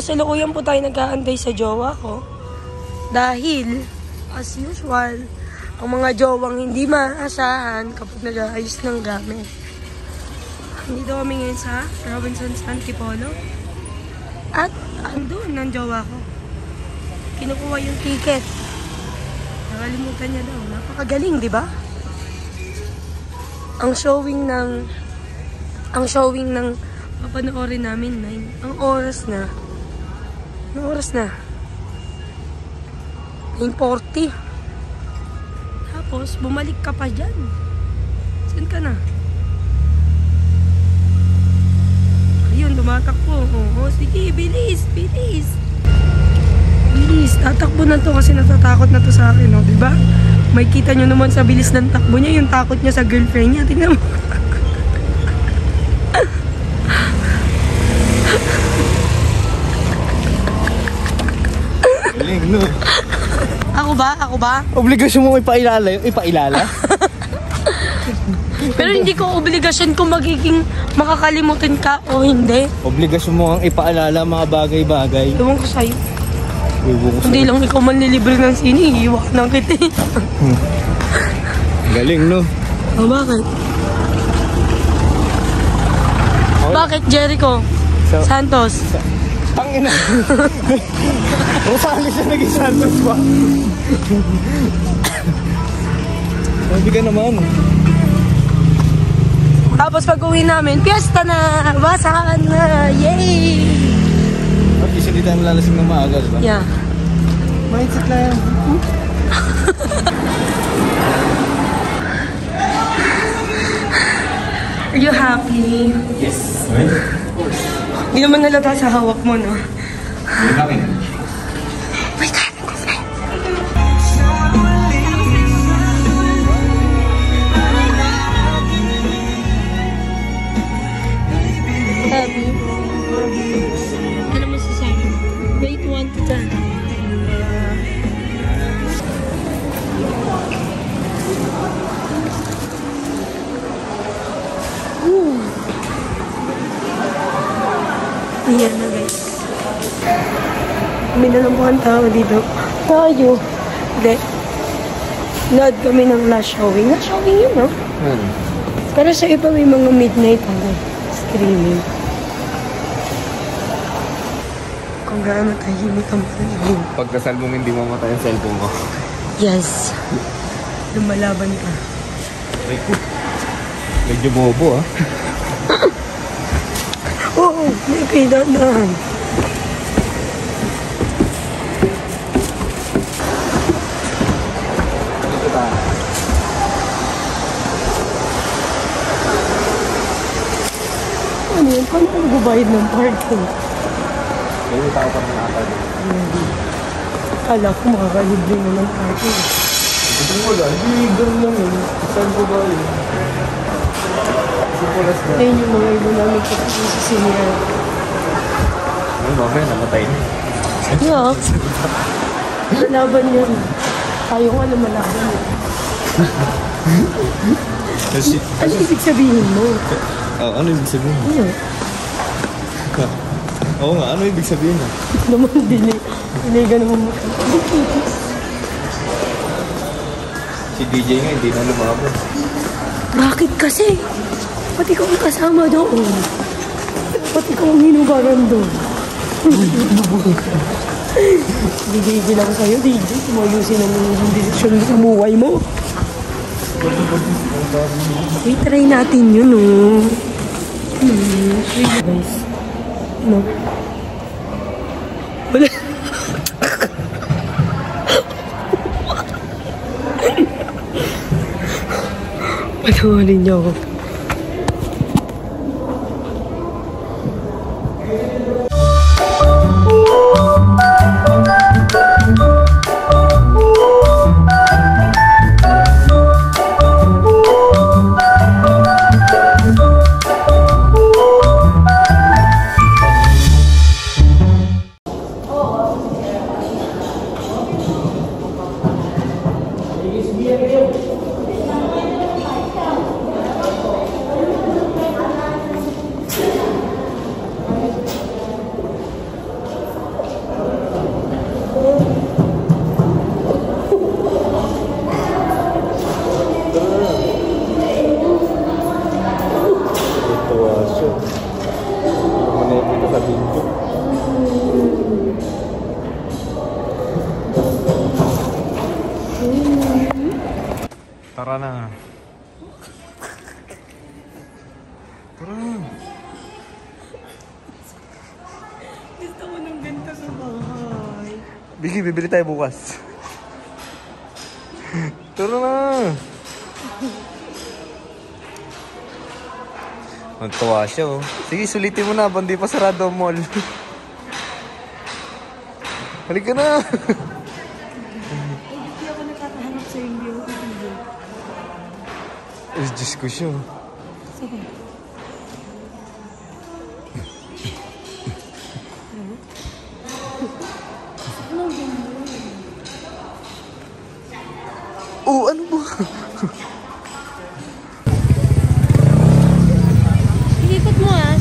kasalukuyan po tayo nag-aantay sa jowa ko. Dahil, as usual, ang mga jowang hindi maasahan kapag nag-aayos ng gamit. Dito kami ngayon sa Robinson's Antipolo. At andun ang jowa ko. Kinukuha yung ticket. Nakalimutan niya daw. Napakagaling, di ba? Ang showing ng papanoorin namin 9. Ang oras na. Ang oras na. 9:40. Tapos, bumalik ka pa dyan. Saan ka na? Ayun, tumatakbo. Oh, sige, bilis, bilis. Bilis, tatakbo na to kasi natatakot na to sa akin, no? Diba? May kita nyo naman sa bilis ng takbo niya, yung takot niya sa girlfriend niya. Tingnan mo. Galing, no? Ako ba? Ako ba? Obligasyon mo ipailala? Pero hindi ko obligasyon kung magiging makakalimutin ka o hindi. Obligasyon mo ang ipaalala mga bagay-bagay. Ewan ko sa'yo. Hindi lang ikaw manlilibre ng sini, iiwak ng kita. Galing, no? O, bakit? Bakit, Jericho? Santos? Ang ina. Rosales na naging Santos ba? Sabi ka naman. Tapos pag uwi namin, piyesta na! Basahan na! Yay! At isa hindi tayo malalasing ng maaga, diba? Yeah. Mindset na yan. Are you happy? Yes. Right? Of course. Hindi naman nalata sa hawak mo, no? You're happy. My God! Happy. Ano mo sasabi? Rate 1 to 10. Ayan na, guys. Kami na lang po ang tao dito. Tayo. Hindi. Nood kami ng last showing. Last showing yun, no? Pero sa iba may mga midnight screaming. Kung gaano tahimik ang panahon. Pagkasal mong hindi mamatay ang cellphone ko. Yes. Lumalaban ka. Ay ko. Medyo bobo, ah. Oo, may kailangan. Dito ta. Ano yun? Paano ka nagbabayad ng parking? Kaya tao pa ng akal. Kala ko makakalibre na ng parking. Ito wala. Hindi, gano'n lang yun. Saan ko ba yun? Sipulas na. Ayun yung mga iba namin kapatid sa senior. Ano, mamaya namatay na. Yeah. Malaban yun. Tayo nga na malaban yun. Ano ibig sabihin mo? Ano ibig sabihin? Ano? Oo nga, ano ibig sabihin mo? Naman dinigan naman mo. Si DJ nga, hindi na lumabas. Bakit kasi? Pati ko ang kasama doon. Pati ko ang hinugaran doon. DJ lang sa'yo, DJ. Tumayusin ang desisyon sa buhay mo. Wait, try natin yun, oh. Guys. No. Wala. Patawarin niyo ako. Tara na. Tara na. Gusto ko ng ganito sa bahay. Biggy, bibili tayo bukas. Tara na. Nagtawa siya oh. Sige, sulitin mo na. Bandi pa sarado ang mall. Halika na. Hindi ako nakakahanap sa hindi ako hindi. Diyos ko siya. Sige. Oh, ano ba? Ikot mo ah.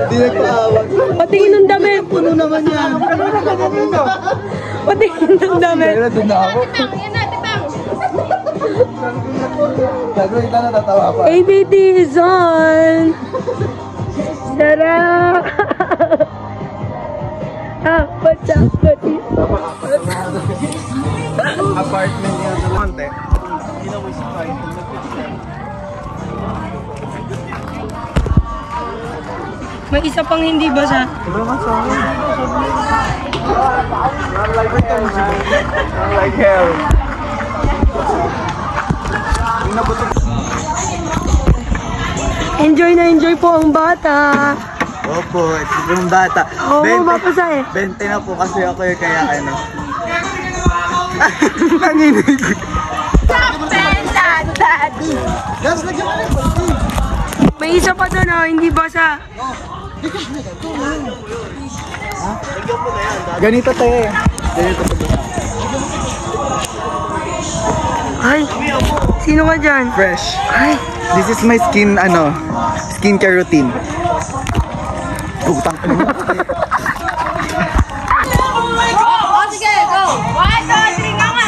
Di nagpaawag. Patingin ng damit. Puno naman yan. Ano na ganyan yun? Patingin ng damit. Kaya doon na ako. Gagawin ka na tatawa pa. ABT is on. Sarap. Ah, what's up, buddy? Apartment yan sa Lante. Hindi na mo isipay. May isa pang hindi basa. Wala nga sa akin. Like hell. Enjoy na enjoy po ang bata. Opo, ito yung bata. Oo, mapasa eh. 20 na po kasi ako yung kaya ano. Nanginig. May isa pa doon oh, hindi basa. Ganito tayo eh. Ganito tayo. Ay, sino ka dyan? Fresh. Ay, This is my skincare routine. Putang ina. Oh, sige, go! 1, 2, 3, nga nga!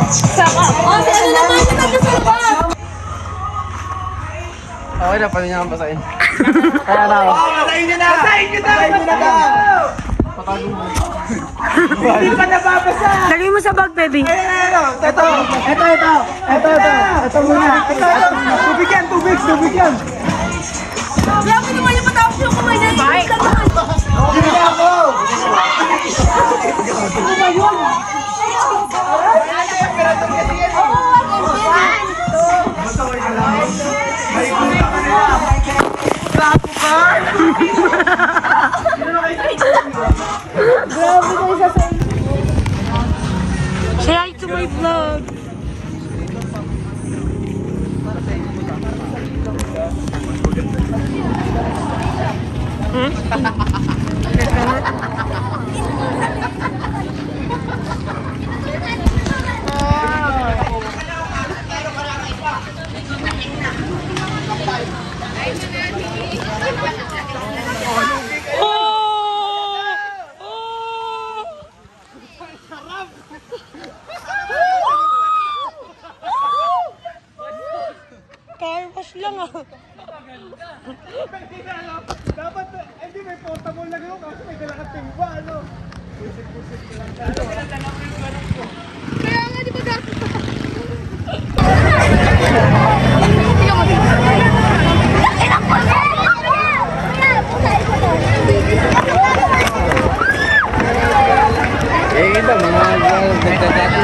Saka! Oh, si ano naman yung nagkasalba? Okay na, pwede niya kang basahin. Kaya na ako. Patayin niyo na! Patayin niyo na! Patayin niyo na! Patayin mo. Hindi pa nababasa! lagay mo sa bag, baby. Ito muna. Tubig yan, tubig yan. Kaya ko naman yung matapos yung kumay na yun. Hindi ako! Say hi to my vlog. Car wash lang ah. Dapat, hindi may portable na gano'n kasi may dala ka timba, ano? Pusit-pusit lang. Kaya nga, di ba dati? Eh, iba, mga nagdadati.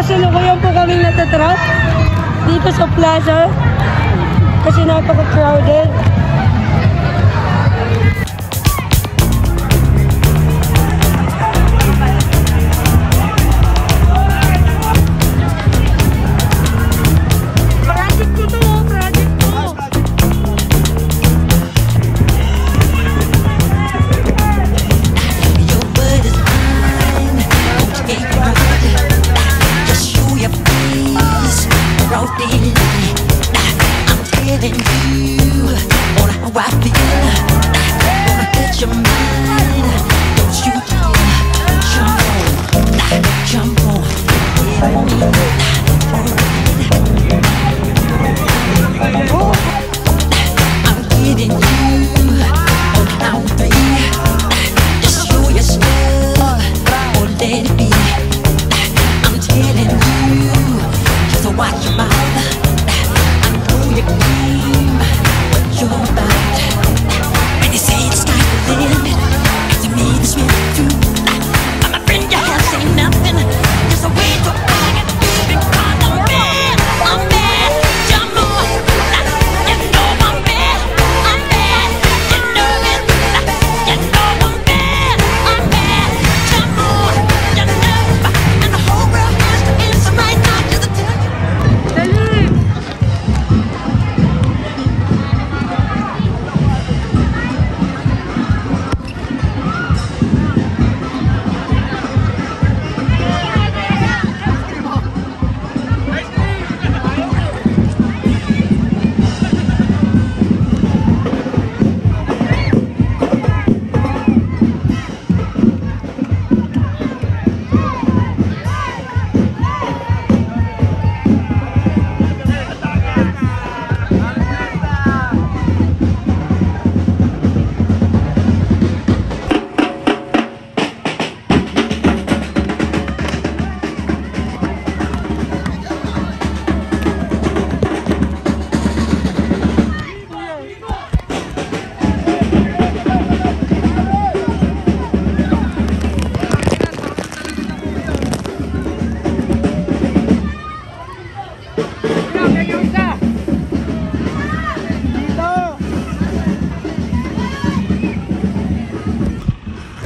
Kasalukuyan po kaming natatrap dito sa plaza kasi napaka-crowded. Project ko to, project ko! I'm telling you all how I feel. Gonna get your mind. Don't you jump on, get on me. I'm getting you on how I feel. Just show your stuff or let it be. I'm telling you, just watch your mouth. You claim what you're about. When you say it's sky the limit, to me this really true. I'm a friend you have seen nothing. There's a way to hide it.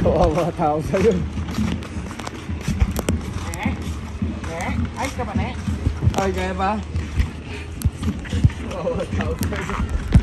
Kawawa tao sa'yo. Ayos ka ba, ne? Ay, kaya pa? Kawawa tao sa'yo.